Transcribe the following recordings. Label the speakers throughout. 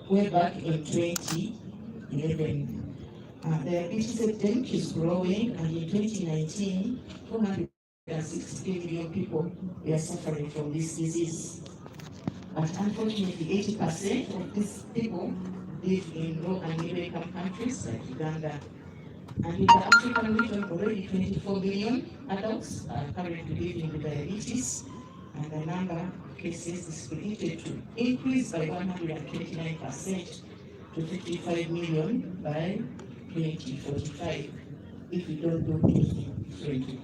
Speaker 1: way back in 2011. The diabetes epidemic is growing, and in 2019, 460 million people were suffering from this disease. But unfortunately, 80% of these people live in low and middle income countries like Uganda. And in the African region, already 24 million adults are currently living with diabetes, and the number of cases is predicted to increase by 129% to 55 million by 2045 if we don't do anything differently.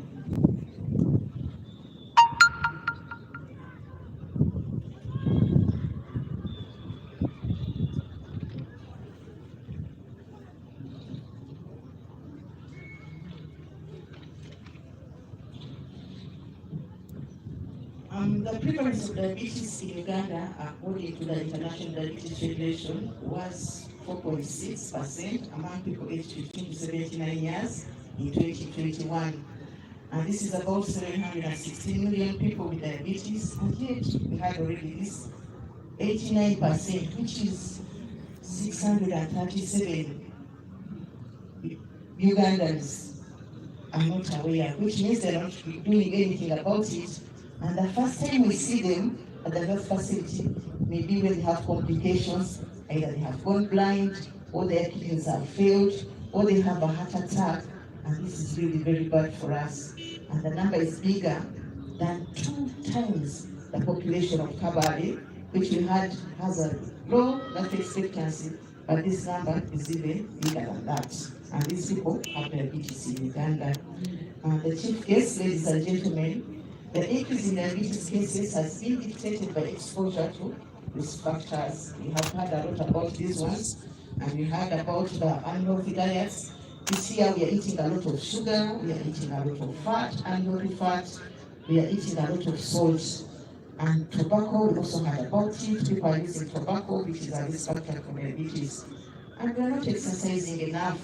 Speaker 1: The prevalence of diabetes in Uganda, according to the International Diabetes Federation, was 4.6% among people aged 15 to 79 years in 2021. And this is about 716 million people with diabetes, and yet we had already this 89%, which is 637 Ugandans are not aware, which means they're not doing anything about it. And the first time we see them at the health facility, maybe when they have complications, either they have gone blind, or their kidneys have failed, or they have a heart attack, and this is really very bad for us. And the number is bigger than 2 times the population of Kabale, which we had has a low life expectancy, but this number is even bigger than that. And these people have diabetes in Uganda. The chief guest, ladies and gentlemen, the increase in diabetes cases has been dictated by exposure to risk factors. We have heard a lot about these ones, and we heard about the unhealthy diets. This year we are eating a lot of sugar, we are eating a lot of fat, unhealthy fat, we are eating a lot of salt. And tobacco, we also heard about it. People are using tobacco, which is a risk factor for diabetes. And we are not exercising enough.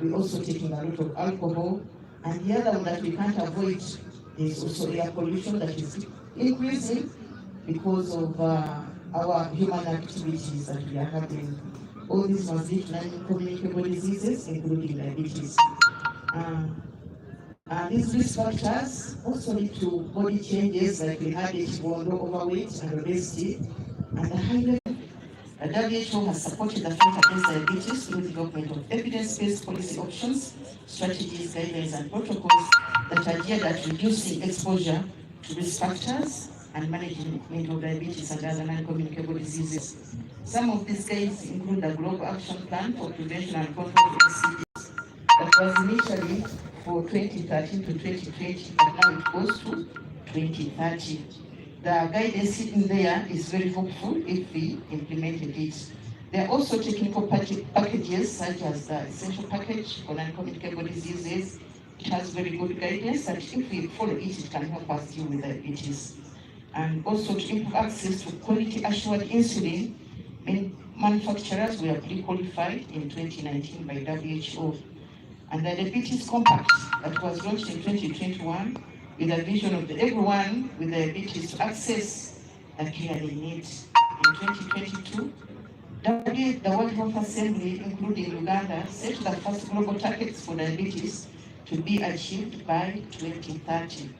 Speaker 1: We're also taking a lot of alcohol. And the other one that we can't avoid is also air pollution that is increasing because of our human activities that we are having. All these must lead to non-communicable diseases, including diabetes. These risk factors also lead to body changes, like we had it for overweight and obesity, and the high level. The WHO has supported the fight against diabetes through the development of evidence-based policy options, strategies, guidelines, and protocols that are geared at reducing exposure to risk factors and management of diabetes and other non-communicable diseases. Some of these guides include the Global Action Plan for Prevention and Control of NCDs that was initially for 2013 to 2020, but now it goes to 2030. The guidance sitting there is very hopeful if we implemented it. There are also technical packages such as the Essential Package for Non-Communicable Diseases. It has very good guidance, and if we follow it, it can help us deal with diabetes. And also to improve access to quality assured insulin, manufacturers were pre-qualified in 2019 by WHO. And the Diabetes Compact that was launched in 2021 with a vision of everyone with diabetes to access the care they need. In 2022, the World Health Assembly, including Uganda, set the first global targets for diabetes to be achieved by 2030.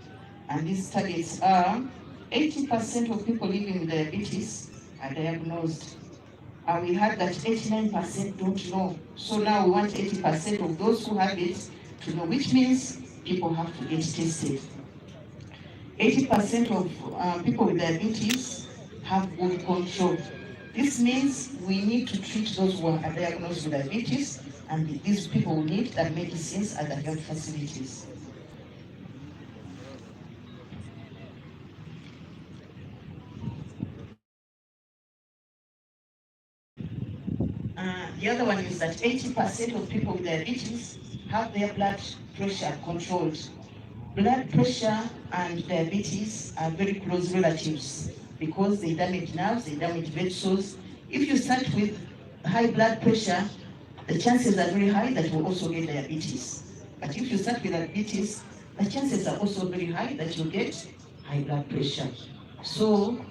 Speaker 1: And these targets are 80% of people living with diabetes are diagnosed. We heard that 89% don't know. So now we want 80% of those who have it to know, which means people have to get tested. 80% of people with diabetes have good control. This means we need to treat those who are diagnosed with diabetes, and these people need the medicines at the health facilities. The other one is that 80% of people with diabetes have their blood pressure controlled. Blood pressure and diabetes are very close relatives because they damage nerves, they damage vessels. If you start with high blood pressure, the chances are very high that you will also get diabetes. But if you start with diabetes, the chances are also very high that you'll get high blood pressure. So